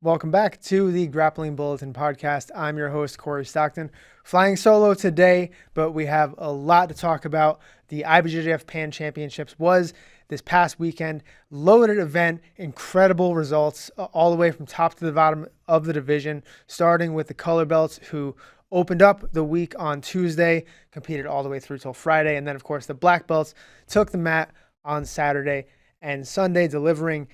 Welcome back to the Grappling Bulletin podcast. I'm your host, Corey Stockton, flying solo today, but we have a lot to talk about. The IBJJF Pan Championships was this past weekend, loaded event, incredible results all the way from top to the bottom of the division, starting with the color belts who opened up the week on Tuesday, competed all the way through till Friday, and then of course the black belts took the mat on Saturday and Sunday, delivering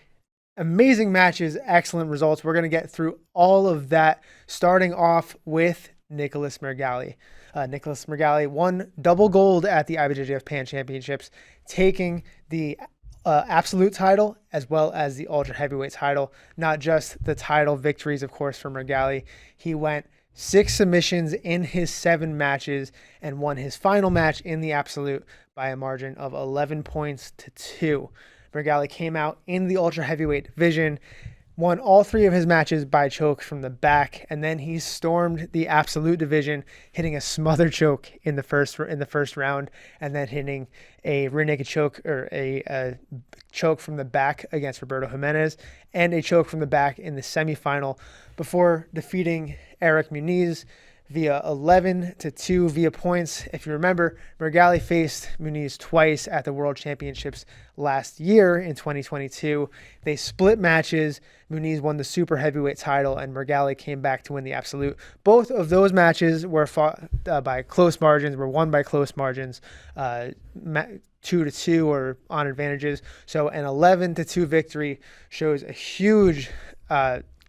amazing matches, excellent results. We're going to get through all of that, starting off with Nicholas Meregali. Nicholas Meregali won double gold at the IBJJF Pan Championships, taking the absolute title as well as the ultra heavyweight title. Not just the title victories, of course, for Meregali. He went 6 submissions in his 7 matches and won his final match in the absolute by a margin of 11 points to 2. Meregali came out in the ultra heavyweight division, won all 3 of his matches by chokes from the back, and then he stormed the absolute division, hitting a smother choke in the first round, and then hitting a rear naked choke or a choke from the back against Roberto Jimenez, and a choke from the back in the semifinal before defeating Eric Muniz via 11-2 via points. If you remember, Meregali faced Muniz twice at the World Championships last year in 2022. They split matches. Muniz won the super heavyweight title, and Meregali came back to win the absolute. Both of those matches were fought by close margins, were won by close margins, 2-2 or on advantages. So an 11-2 victory shows a huge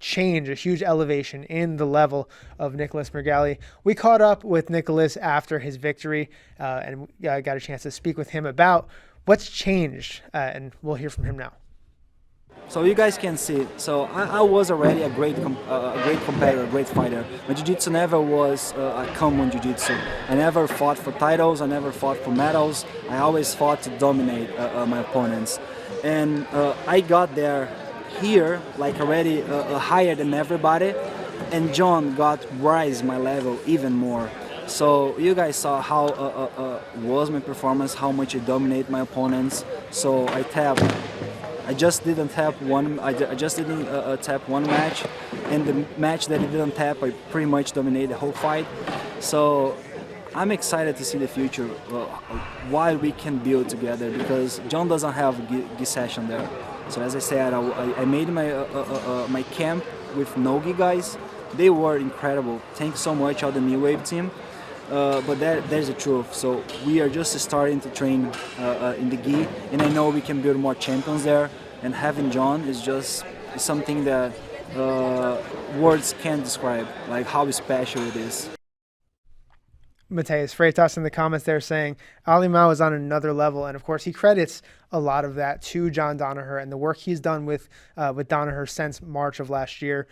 change, a huge elevation in the level of Nicholas Meregali. We caught up with Nicholas after his victory and got a chance to speak with him about what's changed, and we'll hear from him now. So you guys can see, so I was already a great competitor, a great fighter. My jiu-jitsu never was a common jiu-jitsu. I never fought for titles, I never fought for medals. I always fought to dominate my opponents. And I got there here like already higher than everybody, and John got rise my level even more. So you guys saw how was my performance, how much I dominate my opponents. So I just didn't tap one. I just didn't tap one match, and the match that I didn't tap, I pretty much dominated the whole fight. So I'm excited to see the future, what we can build together, because John doesn't have a session there. So as I said, I made my camp with no-gi guys. They were incredible. Thanks so much, all the middleweight team. But there's the truth. So we are just starting to train in the gi, and I know we can build more champions there. And having John is something that words can't describe, like how special it is. Mateus Freitas in the comments there saying Ali Mao is on another level, and of course he credits a lot of that to John Danaher and the work he's done with Danaher since March of last year.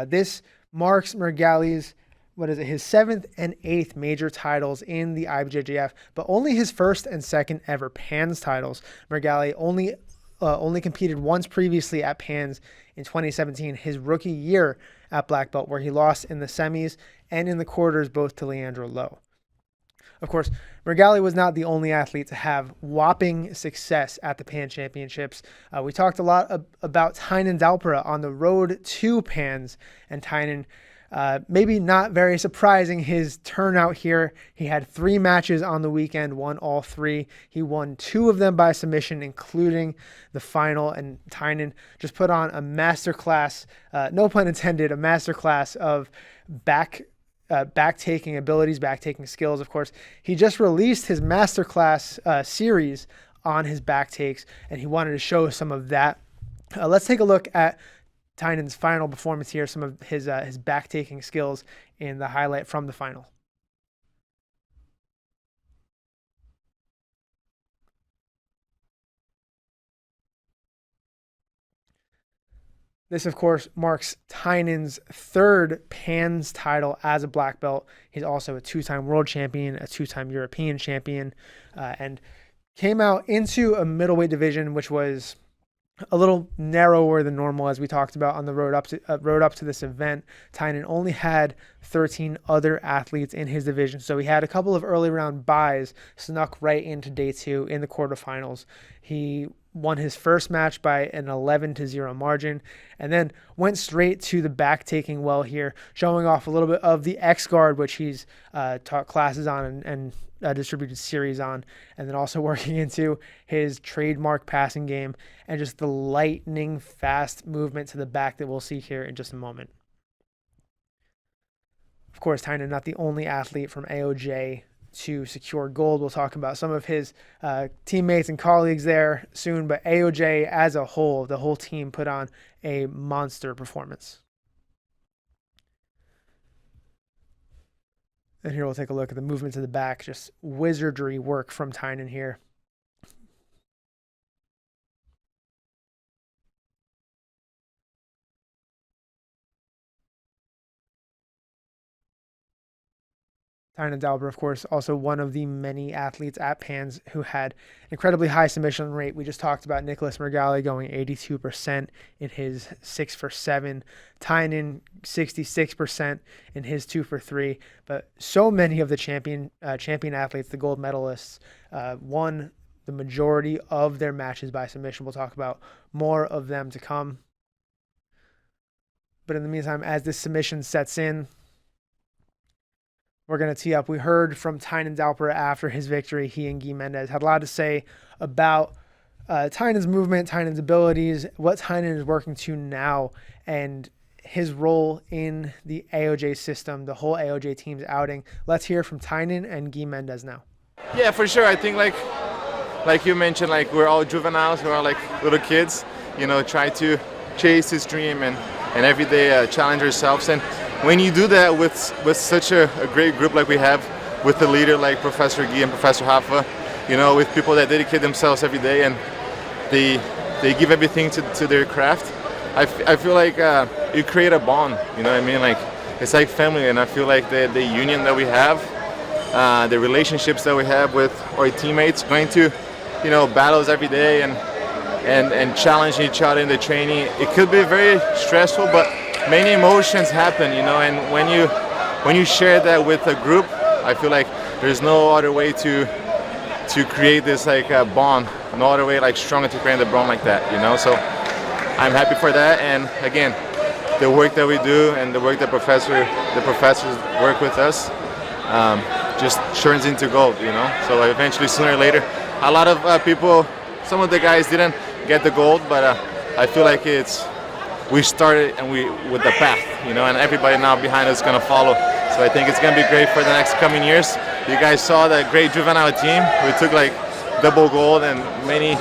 This marks Meregali's his 7th and 8th major titles in the IBJJF, but only his 1st and 2nd ever Pans titles. Meregali only competed once previously at Pans in 2017, his rookie year at black belt, where he lost in the semis and in the quarters both to Leandro Lo. Of course, Meregali was not the only athlete to have whopping success at the Pan Championships. We talked a lot about Tainan Dalpera on the road to Pans, and Tainan, maybe not very surprising his turnout here. He had 3 matches on the weekend, won all 3. He won 2 of them by submission, including the final, and Tainan just put on a masterclass, no pun intended, a masterclass of back-taking abilities, back-taking skills. Of course, he just released his masterclass series on his back takes, and he wanted to show some of that. Let's take a look at Tainan's final performance here, some of his back-taking skills in the highlight from the final. This, of course, marks Tainan's 3rd Pans title as a black belt. He's also a 2-time world champion, a 2-time European champion, and came out into a middleweight division, which was a little narrower than normal, as we talked about on the road up to this event. Tainan only had 13 other athletes in his division, so he had a couple of early round buys, snuck right into day 2 in the quarterfinals. He won his first match by an 11-0 margin, and then went straight to the back taking well here, showing off a little bit of the X guard, which he's taught classes on and distributed series on, and then also working into his trademark passing game and just the lightning fast movement to the back that we'll see here in just a moment. Of course, Tainan not the only athlete from AOJ to secure gold. We'll talk about some of his teammates and colleagues there soon, but AOJ as a whole, the whole team put on a monster performance. And here we'll take a look at the movement to the back, just wizardry work from Tainan here. Tainan Dalper, of course, also one of the many athletes at Pans who had incredibly high submission rate. We just talked about Nicholas Meregali going 82% in his 6-for-7. Tainan 66% in his 2-for-3. But so many of the champion athletes, the gold medalists, won the majority of their matches by submission. We'll talk about more of them to come. But in the meantime, as this submission sets in, we're going to tee up. We heard from Tainan Dalper after his victory. He and Guy Mendez had a lot to say about Tainan's movement, Tainan's abilities, what Tainan is working to now, and his role in the AOJ system, the whole AOJ team's outing. Let's hear from Tainan and Guy Mendez now. Yeah, for sure. I think like you mentioned, like we're all juveniles, we're all like little kids, you know, try to chase this dream and every day challenge ourselves. And when you do that with such a great group like we have, with a leader like Professor Guy and Professor Rafa, you know, with people that dedicate themselves every day and they give everything to their craft, I feel like you create a bond, you know what I mean? Like, it's like family, and I feel like the union that we have, the relationships that we have with our teammates, going to, you know, battles every day and challenging each other in the training. It could be very stressful, but many emotions happen, you know, and when you share that with a group, I feel like there's no other way to create this like bond, no other way like stronger to create a bond like that, you know. So I'm happy for that, and again, the work that we do and the work that the professors work with us just turns into gold, you know. So eventually, sooner or later, a lot of people, some of the guys didn't get the gold, but I feel like we started and with the path, you know, and everybody now behind us is going to follow. So I think it's going to be great for the next coming years. You guys saw the great juvenile team. We took like double gold, and many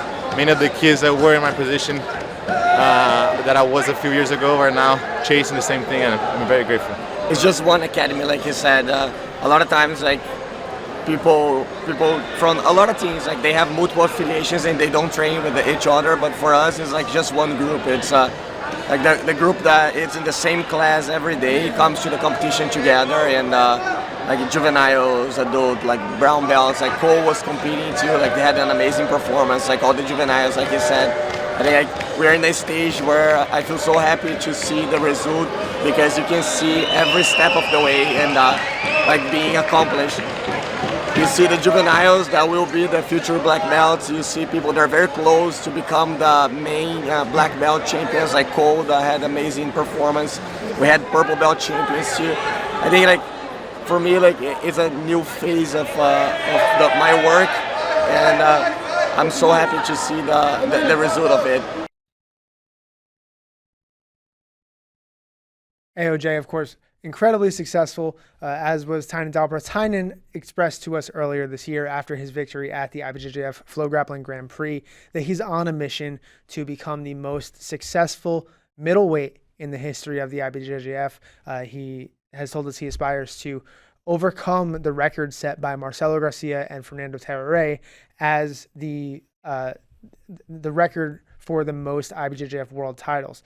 of the kids that were in my position that I was a few years ago are now chasing the same thing, and I'm very grateful. It's just one academy, like you said. A lot of times, like people from a lot of teams, like they have multiple affiliations and they don't train with each other. But for us, it's like just one group. It's like the group that is in the same class every day comes to the competition together, and like juveniles, adult, like brown belts, like Cole was competing too, like they had an amazing performance, like all the juveniles, like you said. I think like we're in a stage where I feel so happy to see the result, because you can see every step of the way and like being accomplished. You see the juveniles that will be the future black belts. You see people that are very close to become the main black belt champions, like Cole that had amazing performance. We had purple belt champions too. I think like for me, like it's a new phase of my work, and I'm so happy to see the result of it. AOJ, of course, incredibly successful, as was Tainan Dalper. Tainan expressed to us earlier this year after his victory at the IBJJF FloGrappling Grand Prix that he's on a mission to become the most successful middleweight in the history of the IBJJF. He has told us he aspires to overcome the record set by Marcelo Garcia and Fernando Terrere as the record for the most IBJJF world titles.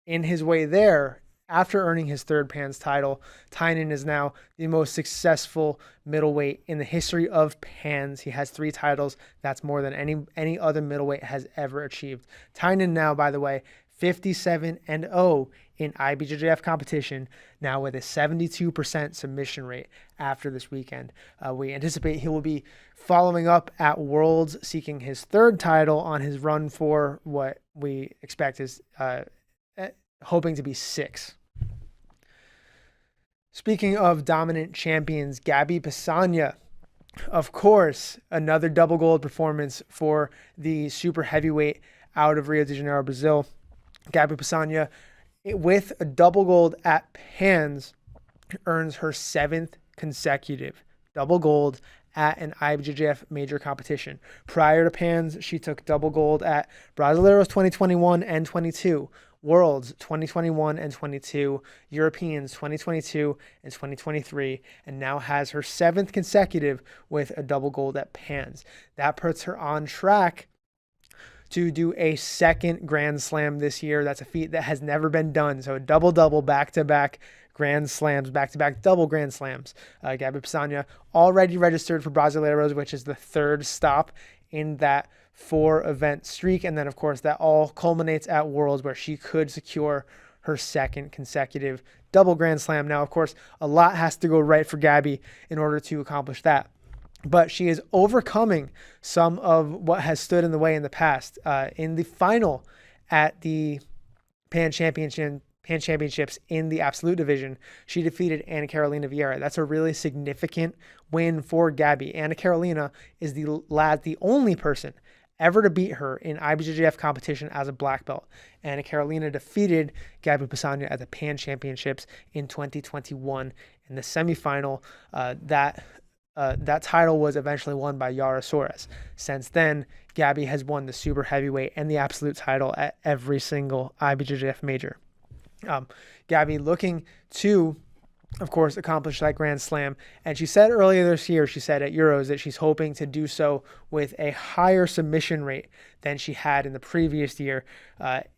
In his way there, after earning his third Pans title, Tainan is now the most successful middleweight in the history of Pans. He has 3 titles. That's more than any other middleweight has ever achieved. Tainan now, by the way, 57-0 in IBJJF competition, now with a 72% submission rate after this weekend. We anticipate he will be following up at Worlds, seeking his third title on his run for what we expect is hoping to be 6. Speaking of dominant champions, Gabi Pessanha, of course, another double gold performance for the super heavyweight out of Rio de Janeiro, Brazil. Gabi Pessanha, with a double gold at Pans, earns her 7th consecutive double gold at an IBJJF major competition. Prior to Pans, she took double gold at Brasileiros 2021 and 22, Worlds 2021 and 22, Europeans 2022 and 2023, and now has her 7th consecutive with a double gold at Pans. That puts her on track to do a second Grand Slam this year. That's a feat that has never been done. So a double-double, back-to-back Grand Slams, back-to-back double Grand Slams. Gabi Pessanha already registered for Brasileiros, which is the 3rd stop in that 4-event streak. And then, of course, that all culminates at Worlds, where she could secure her 2nd consecutive double Grand Slam. Now, of course, a lot has to go right for Gabi in order to accomplish that. But she is overcoming some of what has stood in the way in the past. In the final at the Pan Championships in the Absolute Division, she defeated Ana Carolina Vieira. That's a really significant win for Gabi. Ana Carolina is the only person ever to beat her in IBJJF competition as a black belt. Ana Carolina defeated Gabi Pessanha at the Pan Championships in 2021 in the semifinal. That title was eventually won by Yara Soares. Since then, Gabi has won the super heavyweight and the absolute title at every single IBJJF major. Gabi looking to, of course, accomplish that Grand Slam. And she said earlier this year, she said at Euros that she's hoping to do so with a higher submission rate than she had in the previous year.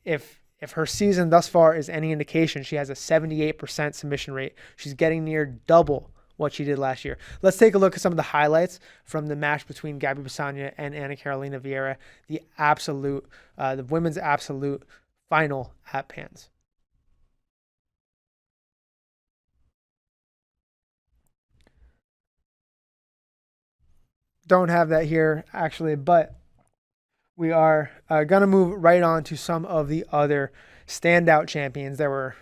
If her season thus far is any indication, she has a 78% submission rate. She's getting near double what she did last year. Let's take a look at some of the highlights from the match between Gabi Pessanha and Ana Carolina Vieira, the women's absolute final at Pans. Don't have that here actually, but we are going to move right on to some of the other standout champions. There were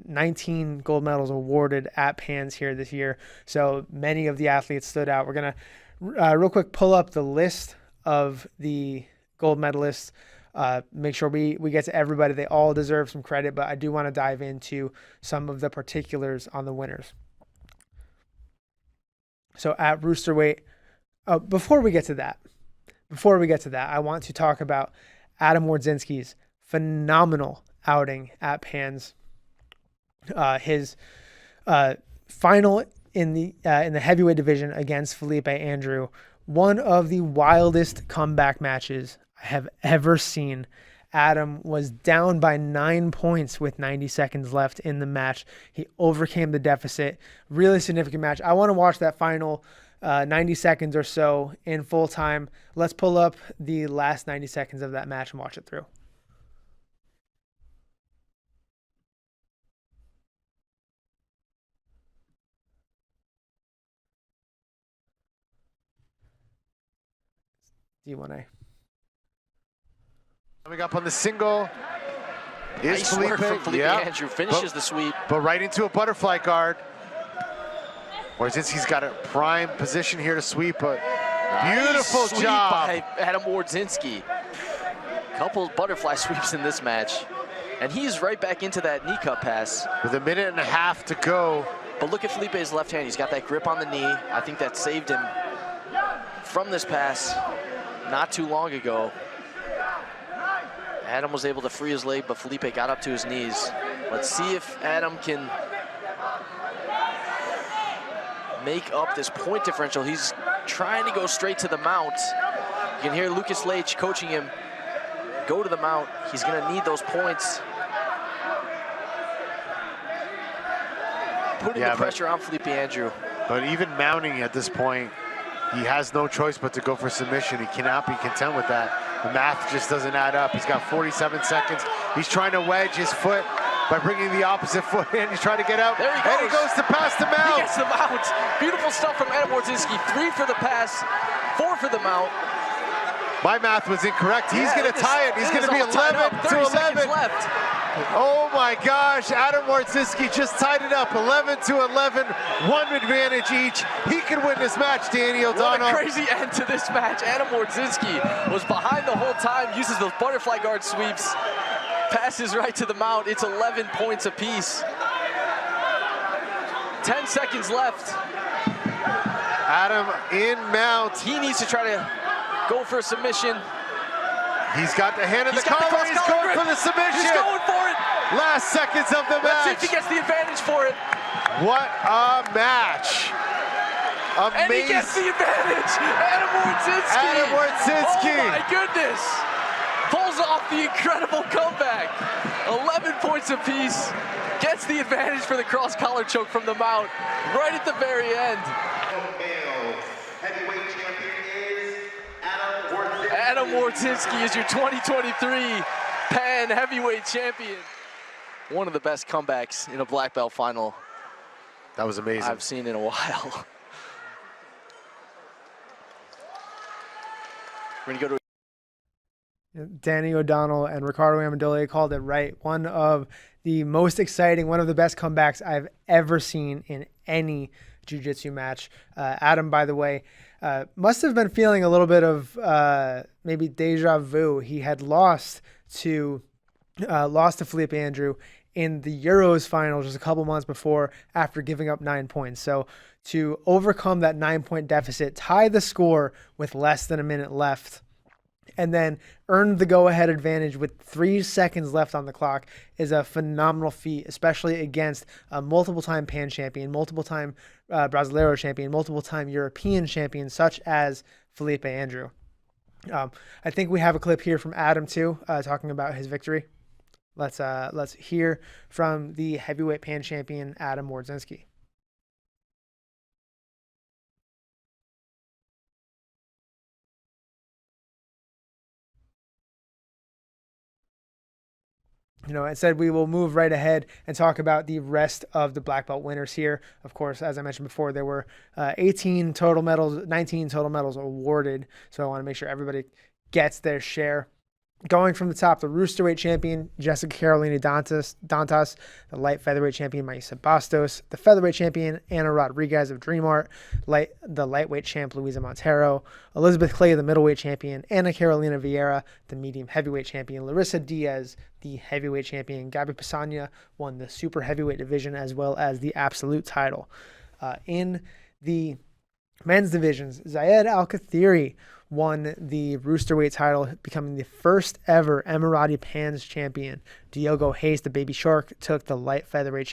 19 gold medals awarded at Pans here this year, so many of the athletes stood out. We're going to real quick pull up the list of the gold medalists, make sure we get to everybody. They all deserve some credit, but I do want to dive into some of the particulars on the winners. So at Roosterweight, before we get to that, I want to talk about Adam Wardzinski's phenomenal outing at Pans. His final in the heavyweight division against Felipe Andrew, one of the wildest comeback matches I have ever seen. Adam was down by 9 points with 90 seconds left in the match. He overcame the deficit. Really significant match. I want to watch that final 90 seconds or so in full time. Let's pull up the last 90 seconds of that match and watch it through. D1A. Coming up on the single is nice Felipe. Work from Felipe Andrew. Finishes the sweep. But right into a butterfly guard. Wardzinski's got a prime position here to sweep, but beautiful Sweep job by Adam Wardzinski. Couple butterfly sweeps in this match. And he's right back into that knee cup pass. with a minute and a half to go. But look at Felipe's left hand. He's got that grip on the knee. I think that saved him from this pass not too long ago. Adam was able to free his leg, but Felipe got up to his knees. Let's see if Adam can make up this point differential. He's trying to go straight to the mount. You can hear Lucas Leitch coaching him. Go to the mount. He's gonna need those points. Putting the pressure on Felipe Andrew. But even mounting at this point, he has no choice but to go for submission. He cannot be content with that. The math just doesn't add up. He's got 47 seconds. He's trying to wedge his foot by bringing the opposite foot in. He's trying to get out. There he goes. And he goes to pass the He mount. gets the mount. Beautiful stuff from Adam Wardzinski. 3 for the pass, 4 for the mount. My math was incorrect. He's Yeah, going to tie it. He's is going to be all tied 11 up. to 30 11. seconds left. Oh my gosh, Adam Wardzinski just tied it up, 11 to 11, one advantage each. He can win this match, Danny O'Donnell. What a crazy end to this match. Adam Wardzinski was behind the whole time, uses those butterfly guard sweeps, passes right to the mount. It's 11 points apiece. 10 seconds left. Adam in mount. He needs to try to go for a submission. He's got the hand of the He's got the collar. He's cross-collar going grip. for the submission. He's going for it. Last seconds of the Let's see match. if he gets the advantage for it. What a match. Amazing. And he gets the advantage. Adam Wardzinski. Adam Wardzinski. Oh my goodness. Pulls off the incredible comeback. 11 points apiece. Gets the advantage for the cross-collar choke from the mount right at the very end. Adam Wardzinski is your 2023 Pan Heavyweight Champion. One of the best comebacks in a black belt final That was amazing. I've seen in a while. We're gonna go to Danny O'Donnell and Ricardo Amendolia called it right. One of the most exciting, one of the best comebacks I've ever seen in any jiu-jitsu match. Adam, by the way, must have been feeling a little bit of maybe deja vu. He had lost to Felipe Andrew in the Euros final just a couple months before after giving up 9 points. So to overcome that 9-point deficit, tie the score with less than a minute left, and then earn the go-ahead advantage with 3 seconds left on the clock is a phenomenal feat, especially against a multiple-time Pan champion, multiple-time Brasileiro champion, multiple-time European champion, such as Felipe Andrew. I think we have a clip here from Adam, too, talking about his victory. Let's hear from the heavyweight Pan champion, Adam Wardzinski. I said we will move right ahead and talk about the rest of the black belt winners here. Of course, as I mentioned before, there were 18 total medals, 19 total medals awarded. So I want to make sure everybody gets their share. Going from the top, the Roosterweight champion, Jessica Carolina Dantas, the light featherweight champion, Maisa Bastos, the featherweight champion, Anna Rodriguez of Dream Art, the lightweight champ, Luisa Montero, Elizabeth Clay, the middleweight champion, Ana Carolina Vieira, the medium heavyweight champion, Larissa Diaz, the heavyweight champion, Gabi Pisania won the super heavyweight division as well as the absolute title. In the men's divisions, Zayed Al-Kathiri won the Roosterweight title, becoming the first ever Emirati Pans champion. Diogo Hayes, the Baby Shark, took the light featherweight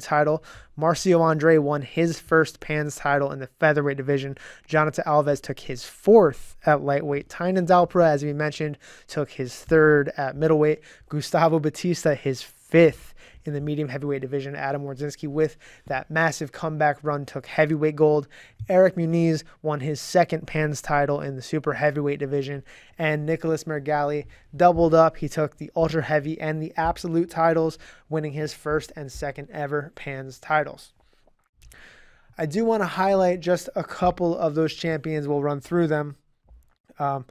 title. Marcio Andre won his first Pans title in the featherweight division. Jonathan Alves took his fourth at lightweight. Tainan Dalpra, as we mentioned, took his third at middleweight. Gustavo Batista, his fifth in the medium heavyweight division. Adam Wardzinski, with that massive comeback run, took heavyweight gold. Eric Muniz won his second Pans title in the super heavyweight division. And Nicholas Meregali doubled up. He took the ultra heavy and the absolute titles, winning his first and second ever Pans titles. I do want to highlight just a couple of those champions. We'll run through them. Let's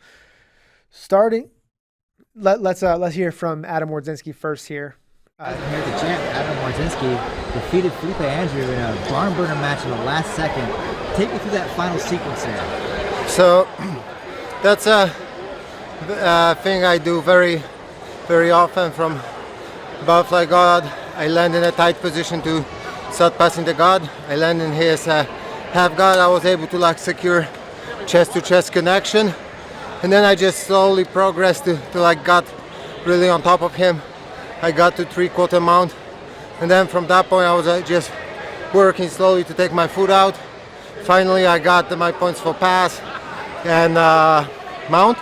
hear from Adam Wardzinski first here. Here the champ, Adam Wardzinski, defeated Felipe Andrew in a barn burner match in the last second. Take me through that final sequence there. So that's a thing I do very, very often from butterfly guard. I land in a tight position to start passing the guard. I land in his half guard. I was able to secure chest to chest connection, and then I just slowly progressed to got really on top of him. I got to 3/4 mount, and then from that point I was just working slowly to take my foot out. Finally I got my points for pass and mount,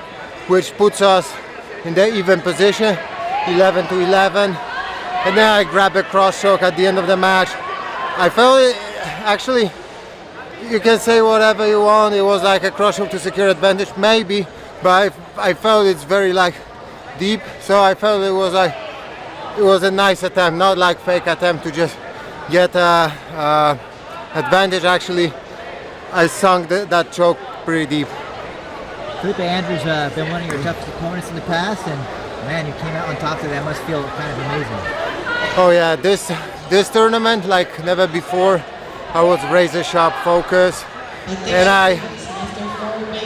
which puts us in the even position, 11 to 11. And then I grabbed a cross choke at the end of the match. I felt it, actually, you can say whatever you want, it was like a cross choke to secure advantage, maybe, but I felt it's very deep. So I felt it was a nice attempt, not like fake attempt to just get advantage. Actually, I sunk that choke pretty deep. Felipe Andrew's been one of your toughest opponents in the past, and man, you came out on top today. That must feel kind of amazing. Oh yeah, this tournament, like never before, I was razor sharp focus, and I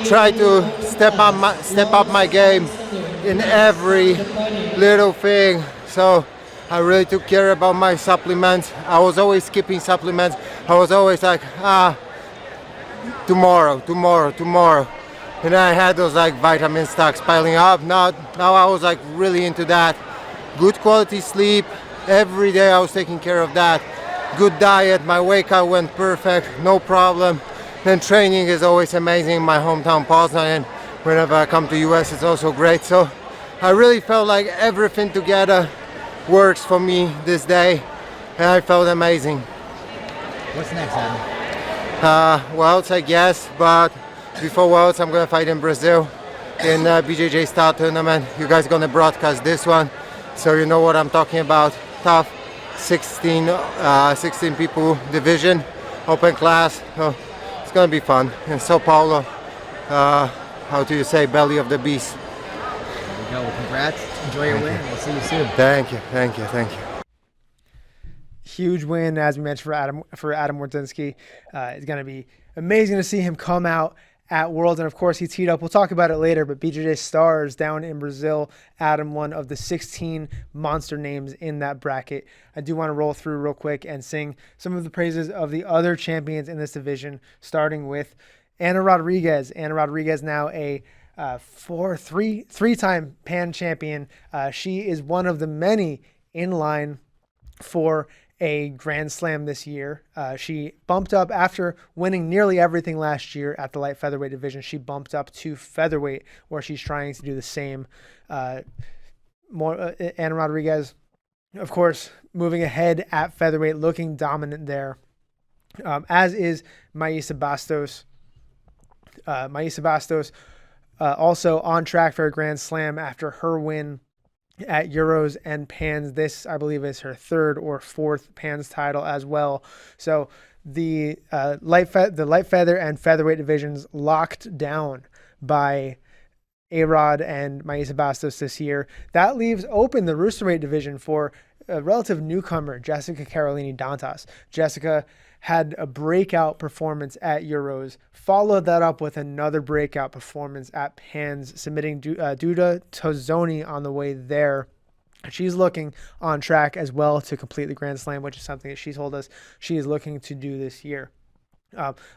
tried to step up my game in every little thing. So I really took care about my supplements. I was always skipping supplements. I was always like, tomorrow. And I had those like vitamin stocks piling up. Now I was like really into that. Good quality sleep. Every day I was taking care of that. Good diet. My workout went perfect. No problem. Then training is always amazing in my hometown Poznan, and whenever I come to US it's also great. So I really felt like everything together works for me this day, and I felt amazing. What's next, Adam? Worlds, I guess, but before Worlds I'm gonna fight in Brazil in BJJ Star Tournament. You guys gonna broadcast this one, so you know what I'm talking about. Tough 16 people division, open class. So it's gonna be fun in Sao Paulo. How do you say, belly of the beast? There we go. Well, congrats. Enjoy your win. We'll see you soon. Thank you. Huge win, as we mentioned, for Adam Wardzinski. It's going to be amazing to see him come out at Worlds, and of course he teed up. We'll talk about it later, but BJJ Stars down in Brazil. Adam, one of the 16 monster names in that bracket. I do want to roll through real quick and sing some of the praises of the other champions in this division, starting with Ana Rodriguez. Ana Rodriguez, now a three-time Pan champion. She is one of the many in line for a Grand Slam this year. She bumped up after winning nearly everything last year at the light featherweight division. She bumped up to featherweight, where she's trying to do the same. Ana Rodriguez, of course, moving ahead at featherweight, looking dominant there, as is Maisa Bastos. Also on track for a Grand Slam after her win at Euros and Pans. This, I believe, is her third or fourth Pans title as well. So the light feather and featherweight divisions locked down by A-Rod and Maisa Bastos this year. That leaves open the roosterweight division for a relative newcomer, Jessica Carolini Dantas. Jessica had a breakout performance at Euros, followed that up with another breakout performance at Pans, submitting Duda Tozzoni on the way there. She's looking on track as well to complete the Grand Slam, which is something that she told us she is looking to do this year.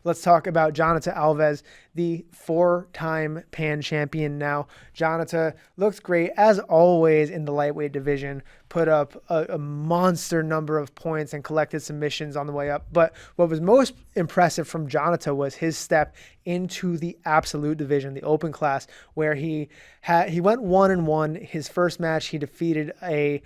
Let's talk about Jonata Alves, the 4-time Pan champion now. Jonata looks great, as always, in the lightweight division, put up a monster number of points and collected submissions on the way up. But what was most impressive from Jonata was his step into the absolute division, the open class, where he went 1-1. His first match, he defeated a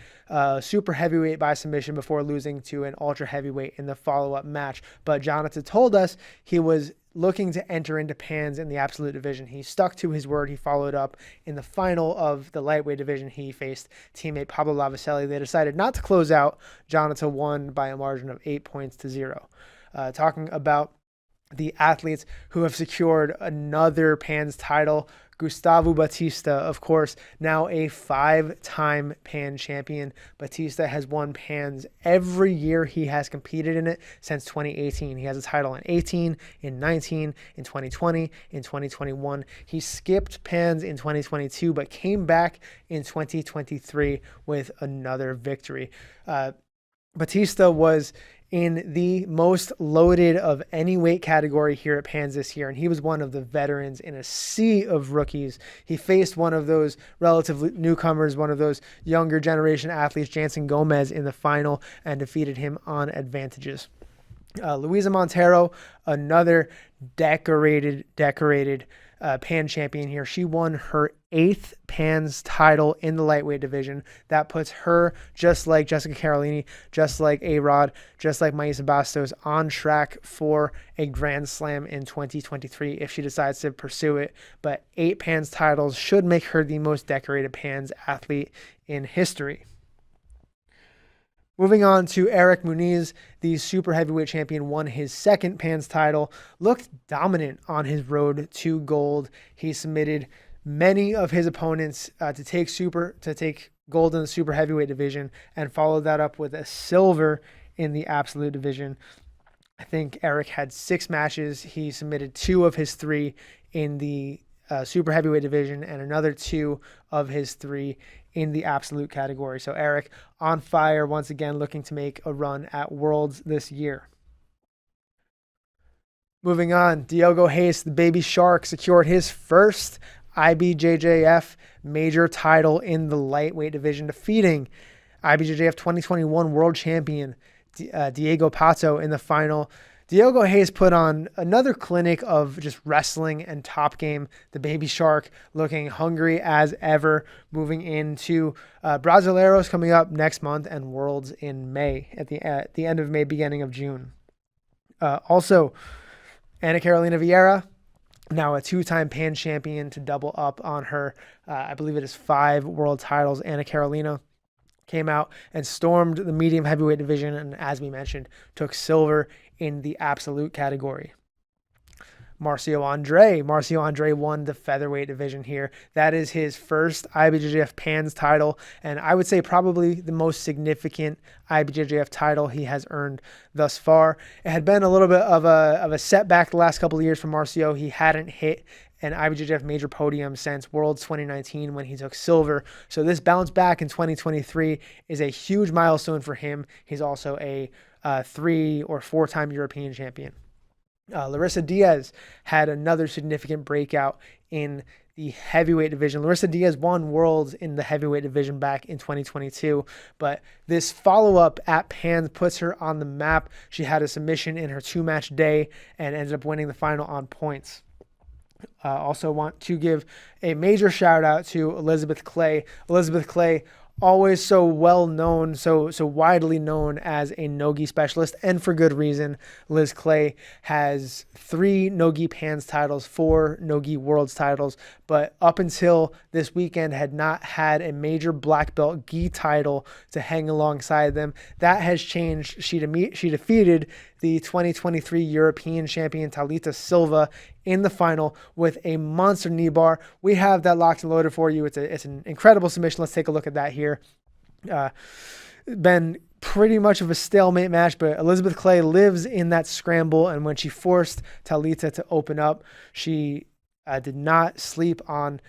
super heavyweight by submission before losing to an ultra heavyweight in the follow-up match. But Jonata told us he was looking to enter into Pans in the absolute division. He stuck to his word. He followed up in the final of the lightweight division. He faced teammate Pablo Lavicelli. They decided not to close out. Jonata won by a margin of 8 points to 0. Talking about the athletes who have secured another Pans title, Gustavo Batista, of course, now a 5-time Pan champion. Batista has won Pans every year he has competed in it since 2018. He has a title in 18, in 19, in 2020, in 2021. He skipped Pans in 2022, but came back in 2023 with another victory. Batista was in the most loaded of any weight category here at Pans this year, and he was one of the veterans in a sea of rookies. He faced one of those relative newcomers, one of those younger generation athletes, Jansen Gomez, in the final, and defeated him on advantages. Luisa Montero, another decorated Pan champion here. She won her 8th Pans title in the lightweight division. That puts her, just like Jessica Carolini, just like A-Rod, just like Maisa Bastos, on track for a Grand Slam in 2023 if she decides to pursue it. But 8 Pans titles should make her the most decorated Pans athlete in history. Moving on to Eric Muniz, the super heavyweight champion, won his 2nd Pans title, looked dominant on his road to gold. He submitted many of his opponents to take gold in the super heavyweight division, and followed that up with a silver in the absolute division. I think Eric had 6 matches. He submitted 2 of his 3 in the super heavyweight division, and another 2 of his 3 in the absolute category. So Eric on fire once again, looking to make a run at Worlds this year. Moving on, Diogo Reis, the Baby Shark, secured his first IBJJF major title in the lightweight division, defeating IBJJF 2021 world champion Diego Pato in the final. Diogo Reis put on another clinic of just wrestling and top game. The Baby Shark looking hungry as ever, moving into Brasileiros coming up next month and Worlds in May, at the end of May, beginning of June. Also, Ana Carolina Vieira, now a 2-time Pan champion, to double up on her, I believe it is 5 world titles. Ana Carolina came out and stormed the medium heavyweight division, and as we mentioned, took silver in the absolute category. Marcio Andre won the featherweight division here. That is his first IBJJF Pans title, and I would say probably the most significant IBJJF title he has earned thus far. It had been a little bit of a setback the last couple of years for Marcio. He hadn't hit an IBJJF major podium since Worlds 2019 when he took silver. So this bounce back in 2023 is a huge milestone for him. He's also a 3 or 4-time European champion. Larissa Diaz had another significant breakout in the heavyweight division. Larissa Diaz won Worlds in the heavyweight division back in 2022, but this follow-up at Pans puts her on the map. She had a submission in her 2-match day and ended up winning the final on points. Also want to give a major shout out to Elizabeth Clay. Elizabeth Clay, always so well known, so widely known as a nogi specialist, and for good reason. Liz Clay has 3 nogi Pans titles, 4 nogi worlds titles, but up until this weekend had not had a major black belt gi title to hang alongside them. That has changed. She defeated the 2023 European champion Thalita Silva in the final with a monster knee bar. We have that locked and loaded for you. It's an incredible submission. Let's take a look at that here. Been pretty much of a stalemate match, but Elizabeth Clay lives in that scramble, and when she forced Thalita to open up, she did not sleep on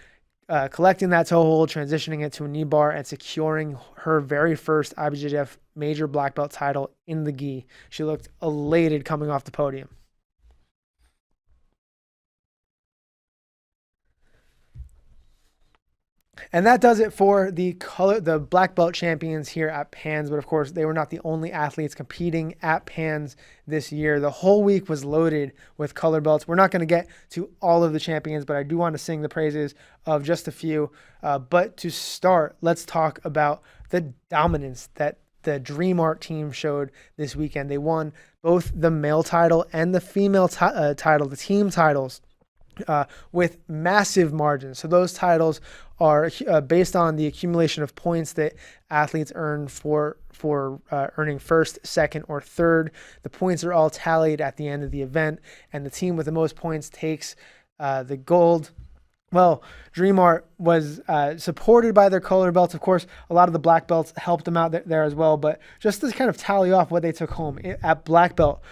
collecting that toe hold, transitioning it to a knee bar, and securing her very first IBJJF major black belt title in the gi. She looked elated coming off the podium. And that does it for the black belt champions here at Pans. But of course, they were not the only athletes competing at Pans this year. The whole week was loaded with color belts. We're not going to get to all of the champions, but I do want to sing the praises of just a few. But to start, let's talk about the dominance that the Dream Art team showed this weekend. They won both the male title and the female title, the team titles, with massive margins. So those titles are based on the accumulation of points that athletes earn for earning first, second, or third. The points are all tallied at the end of the event, and the team with the most points takes the gold. Well, Dream Art was supported by their color belts. Of course, a lot of the black belts helped them out there as well, but just to kind of tally off what they took home, at black belt,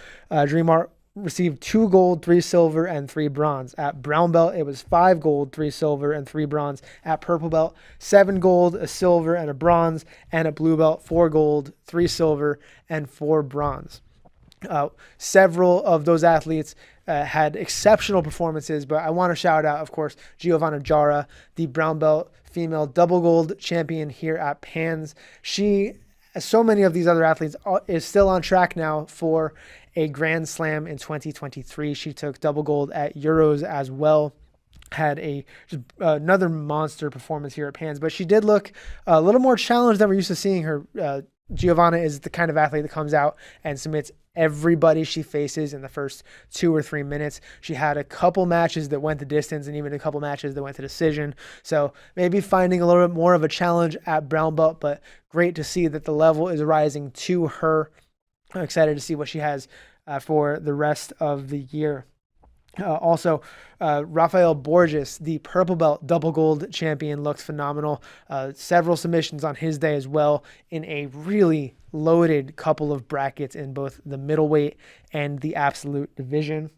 Dream Art received 2 gold, 3 silver, and 3 bronze. At brown belt, it was 5 gold, 3 silver, and 3 bronze. At purple belt, 7 gold, a silver, and a bronze. And at blue belt, 4 gold, 3 silver, and 4 bronze. Several of those athletes had exceptional performances, but I want to shout out, of course, Giovanna Jara, the brown belt female double gold champion here at Pans. She, as so many of these other athletes, is still on track now for a Grand Slam in 2023. She took double gold at Euros as well. had just another monster performance here at Pans, but she did look a little more challenged than we're used to seeing her. Giovanna is the kind of athlete that comes out and submits everybody she faces in the first 2 or 3 minutes. She had a couple matches that went the distance and even a couple matches that went to decision. So maybe finding a little bit more of a challenge at brown belt, but great to see that the level is rising to her. I'm excited to see what she has for the rest of the year. Also, Rafael Borges, the purple belt double gold champion, looks phenomenal. Several submissions on his day as well in a really loaded couple of brackets in both the middleweight and the absolute division.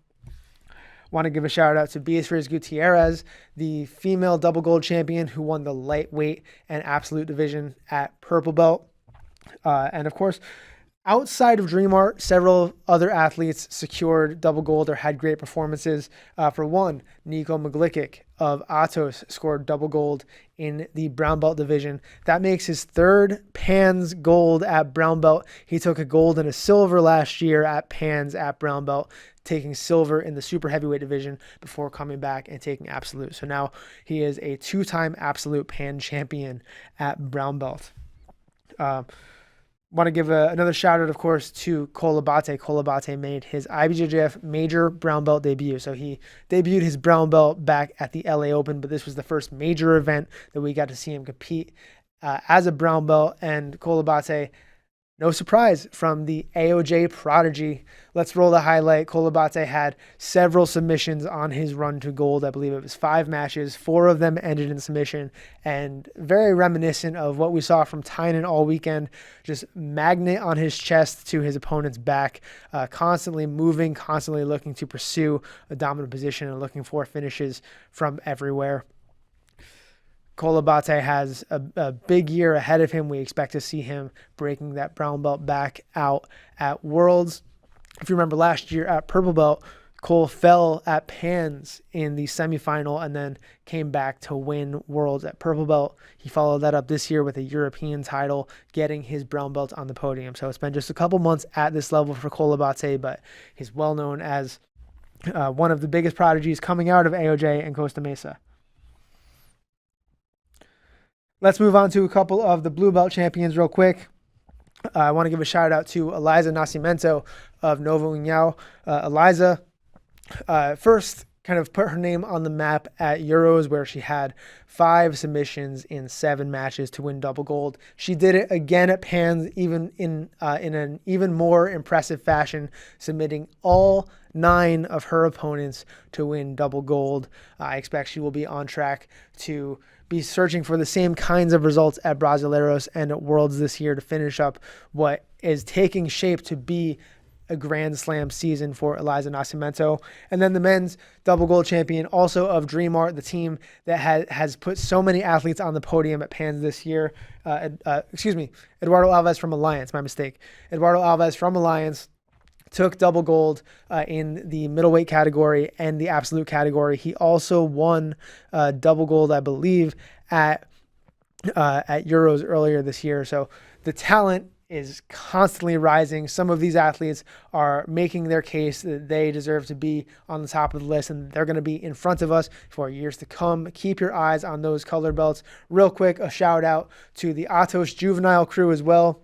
Want to give a shout out to Beatriz Gutierrez, the female double gold champion who won the lightweight and absolute division at purple belt. And of course, outside of Dream Art, several other athletes secured double gold or had great performances. For one, Nico Maglikic of Atos scored double gold in the brown belt division. That makes his third Pans gold at brown belt. He took a gold and a silver last year at Pans at brown belt, taking silver in the super heavyweight division before coming back and taking absolute. So now he is a 2-time absolute Pan champion at brown belt. Want to give another shout out, of course, to Cole Abate. Cole Abate made his IBJJF major brown belt debut. So he debuted his brown belt back at the LA Open, but this was the first major event that we got to see him compete as a brown belt. And Cole Abate, no surprise from the AOJ prodigy. Let's roll the highlight. Cole Abate had several submissions on his run to gold. I believe it was 5 matches. 4 of them ended in submission, and very reminiscent of what we saw from Tainan all weekend. Just magnet on his chest to his opponent's back, constantly moving, constantly looking to pursue a dominant position and looking for finishes from everywhere. Cole Abate has a big year ahead of him. We expect to see him breaking that brown belt back out at Worlds. If you remember last year at purple belt, Cole fell at Pans in the semifinal and then came back to win Worlds at purple belt. He followed that up this year with a European title, getting his brown belt on the podium. So it's been just a couple months at this level for Cole Abate, but he's well known as one of the biggest prodigies coming out of AOJ and Costa Mesa. Let's move on to a couple of the blue belt champions real quick. I want to give a shout out to Eliza Nascimento of Novo União. Eliza first kind of put her name on the map at Euros, where she had 5 submissions in 7 matches to win double gold. She did it again at Pans, even in an even more impressive fashion, submitting all 9 of her opponents to win double gold. I expect she will be on track to be searching for the same kinds of results at Brasileiros and at Worlds this year to finish up what is taking shape to be a Grand Slam season for Eliza Nascimento. And then the men's double gold champion, also of Dream Art, the team that has put so many athletes on the podium at Pans this year. Eduardo Alves from Alliance, my mistake. Eduardo Alves from Alliance took double gold in the middleweight category and the absolute category. He also won double gold, I believe, at Euros earlier this year. So the talent is constantly rising. Some of these athletes are making their case that they deserve to be on the top of the list, and they're going to be in front of us for years to come. Keep your eyes on those color belts. Real quick, a shout out to the Atos Juvenile crew as well.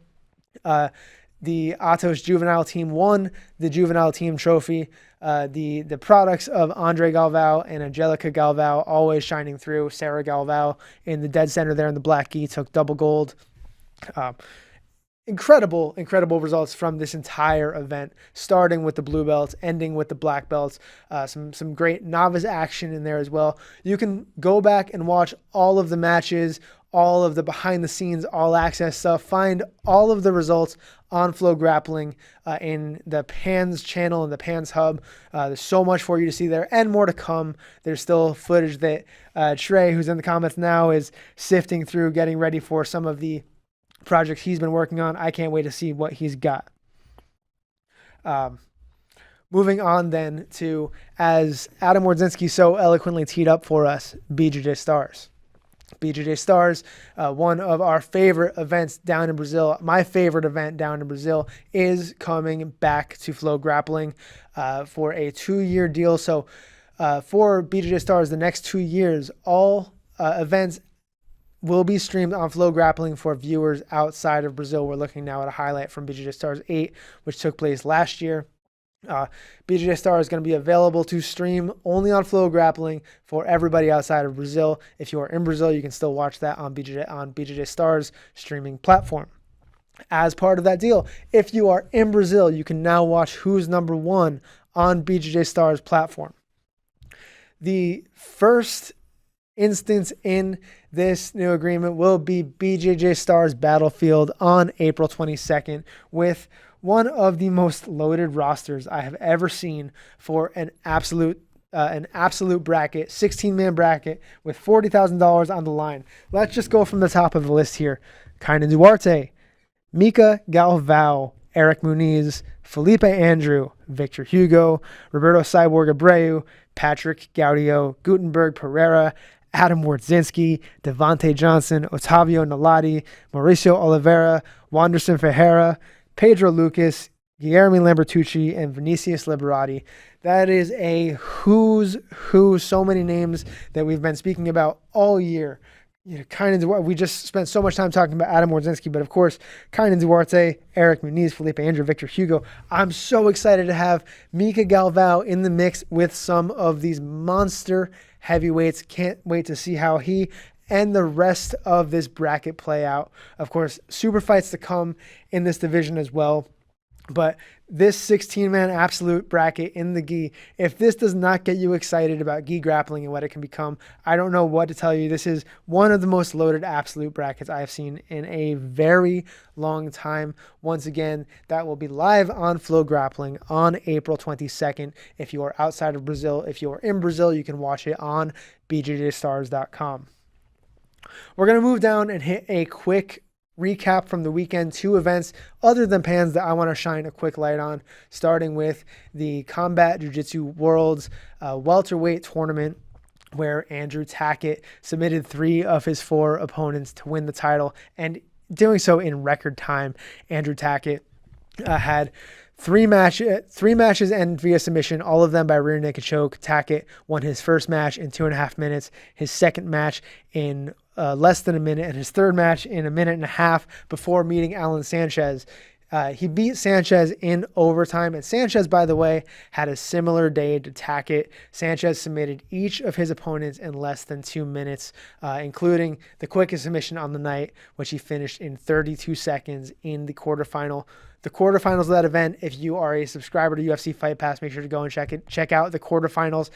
The Atos Juvenile team won the Juvenile team trophy. The products of Andre Galvao and Angelica Galvao always shining through. Sarah Galvao in the dead center there in the black gi took double gold. Incredible results from this entire event, starting with the blue belts, ending with the black belts. Some great novice action in there as well. You can go back and watch all of the matches, all of the behind the scenes, all access stuff. Find all of the results on FloGrappling in the Pans channel and the Pans hub. There's so much for you to see there and more to come. There's still footage that Trey, who's in the comments now, is sifting through, getting ready for some of the projects he's been working on. I can't wait to see what he's got. Moving on then to, as Adam Wardzinski so eloquently teed up for us, BJJ Stars. BJJ Stars, one of our favorite events down in Brazil. My favorite event down in Brazil is coming back to FloGrappling for a 2-year deal. So For BJJ Stars, the next 2 years, all events will be streamed on FloGrappling for viewers outside of Brazil. We're looking now at a highlight from BJJ Stars 8, which took place last year. BJJ Star is going to be available to stream only on FloGrappling for everybody outside of Brazil. If you are in Brazil, you can still watch that on BJJ Star's streaming platform. As part of that deal, if you are in Brazil, you can now watch Who's Number One on BJJ Star's platform. The first instance in this new agreement will be BJJ Star's Battlefield on April 22nd, with one of the most loaded rosters I have ever seen for an absolute bracket, 16-man bracket with $40,000 on the line. Let's just go from the top of the list here. Tainan Duarte, Mika Galvão, Eric Muniz, Felipe Andrew, Victor Hugo, Roberto Cyborg Abreu, Patrick Gaudio, Gutenberg Pereira, Adam Wardzinski, Devontae Johnson, Otavio Nalati, Mauricio Oliveira, Wanderson Ferreira, Pedro Lucas, Guilherme Lambertucci, and Vinicius Liberati. That is a who's who, so many names that we've been speaking about all year. We just spent so much time talking about Adam Wardzinski, but of course, Tainan Duarte, Eric Muniz, Felipe Andrew, Victor Hugo. I'm so excited to have Mika Galvão in the mix with some of these monster heavyweights. Can't wait to see how he and the rest of this bracket play out. Of course, super fights to come in this division as well. But this 16-man absolute bracket in the gi, if this does not get you excited about gi grappling and what it can become, I don't know what to tell you. This is one of the most loaded absolute brackets I have seen in a very long time. Once again, that will be live on FloGrappling on April 22nd. If you are outside of Brazil, if you are in Brazil, you can watch it on bjjstars.com. We're going to move down and hit a quick recap from the weekend. 2 events other than Pans that I want to shine a quick light on, starting with the Combat Jiu-Jitsu Worlds welterweight tournament, where Andrew Tackett submitted 3 of his 4 opponents to win the title, and doing so in record time. Andrew Tackett had 3 matches end via submission, all of them by rear naked choke. Tackett won his first match in 2.5 minutes, his second match in less than a minute, and his third match in 1.5 minutes before meeting Alan Sanchez. He beat Sanchez in overtime, and Sanchez, by the way, had a similar day to Tackett. Sanchez submitted each of his opponents in less than 2 minutes, including the quickest submission on the night, which he finished in 32 seconds in the quarterfinal. The quarterfinals of that event, if you are a subscriber to UFC Fight Pass, make sure to go and check out the quarterfinals.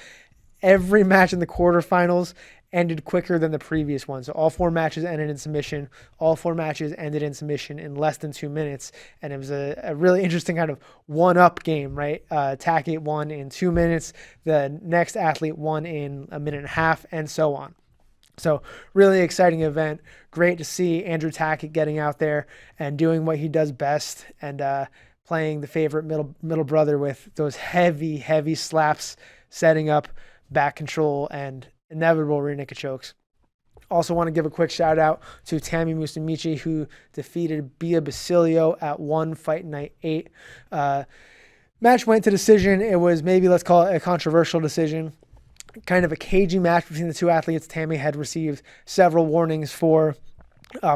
Every match in the quarterfinals ended quicker than the previous one. So all 4 matches ended in submission. All 4 matches ended in submission in less than 2 minutes. And it was a really interesting kind of one-up game, right? Tackett won in 2 minutes. The next athlete won in 1.5 minutes, and so on. So really exciting event. Great to see Andrew Tackett getting out there and doing what he does best, and playing the favorite middle brother with those heavy slaps, setting up back control and inevitable rear naked chokes. Also want to give a quick shout out to Tammi Musumeci, who defeated Basilio at One Fight Night 8. Match went to decision. It was maybe, let's call it a controversial decision. Kind of a cagey match between the 2 athletes. Tammi had received several warnings for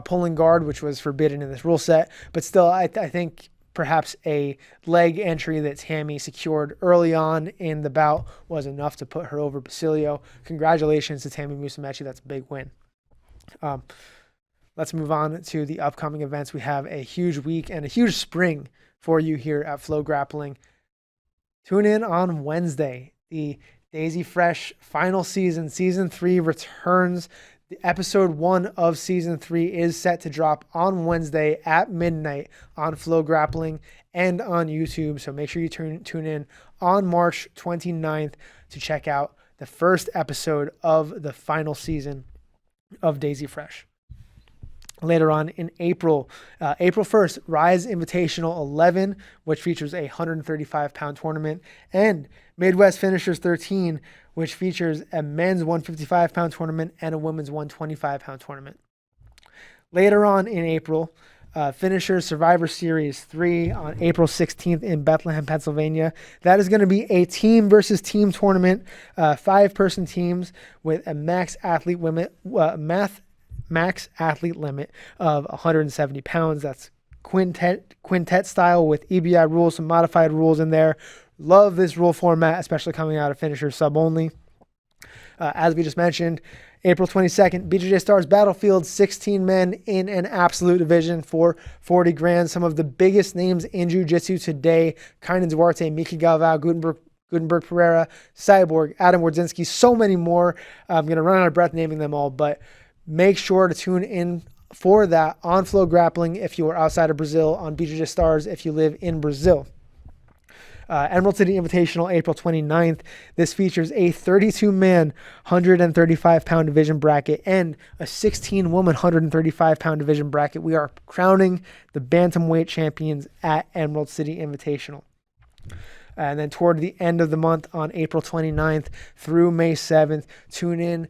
pulling guard, which was forbidden in this rule set. But still, I think perhaps a leg entry that Tammi secured early on in the bout was enough to put her over Basilio. Congratulations to Tammi Musumeci. That's a big win. Let's move on to the upcoming events. We have a huge week and a huge spring for you here at FloGrappling. Tune in on Wednesday. The Daisy Fresh final season, Season 3 returns. The episode 1 of Season 3 is set to drop on Wednesday at midnight on FloGrappling and on YouTube. So make sure you tune in on March 29th to check out the first episode of the final season of Daisy Fresh. Later on in April 1st, Rise Invitational 11, which features a 135-pound tournament, and Midwest Finishers 13, which features a men's 155-pound tournament and a women's 125-pound tournament. Later on in April, Finishers Survivor Series 3 on April 16th in Bethlehem, Pennsylvania. That is going to be a team versus team tournament, 5-person teams with a max athlete limit of 170 pounds. That's quintet style with EBI rules, some modified rules in there. Love this rule format, especially coming out of Finishers Sub only. As we just mentioned, April 22nd, BJJ Stars Battlefield, 16 men in an absolute division for 40 grand. Some of the biggest names in jiu-jitsu today: Kainan Duarte, Miki Galvao, Gutenberg Pereira, Cyborg, Adam Wardzinski, so many more. I'm going to run out of breath naming them all, but make sure to tune in for that on FloGrappling if you are outside of Brazil, on BJJ Stars if you live in Brazil. Emerald City Invitational, April 29th. This features a 32-man, 135-pound division bracket and a 16-woman, 135-pound division bracket. We are crowning the bantamweight champions at Emerald City Invitational. And then toward the end of the month, on April 29th through May 7th, tune in.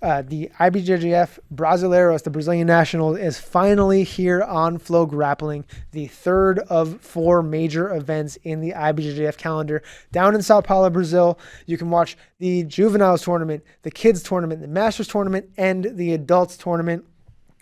The IBJJF Brasileiros, the Brazilian Nationals, is finally here on FloGrappling, the third of 4 major events in the IBJJF calendar. Down in Sao Paulo, Brazil, you can watch the Juveniles Tournament, the Kids Tournament, the Masters Tournament, and the Adults Tournament.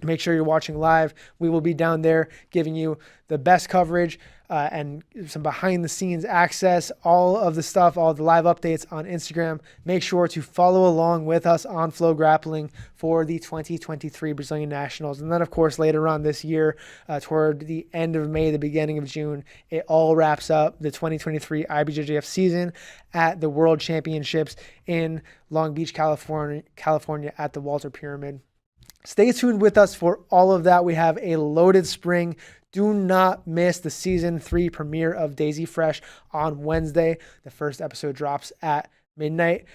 Make sure you're watching live. We will be down there giving you the best coverage and some behind-the-scenes access, all of the stuff, all the live updates on Instagram. Make sure to follow along with us on FloGrappling for the 2023 Brazilian Nationals. And then, of course, later on this year, toward the end of May, the beginning of June, it all wraps up the 2023 IBJJF season at the World Championships in Long Beach, California at the Walter Pyramid. Stay tuned with us for all of that. We have a loaded spring. Do not miss the Season 3 premiere of Daisy Fresh on Wednesday. The first episode drops at midnight.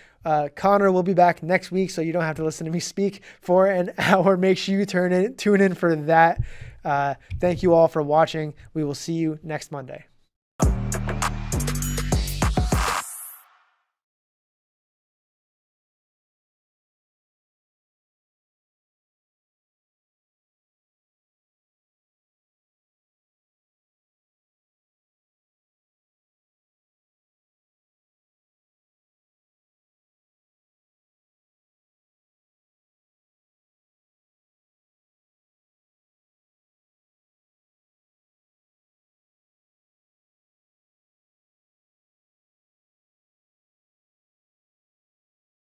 Connor will be back next week, so you don't have to listen to me speak for an hour. Make sure you tune in for that. Thank you all for watching. We will see you next Monday.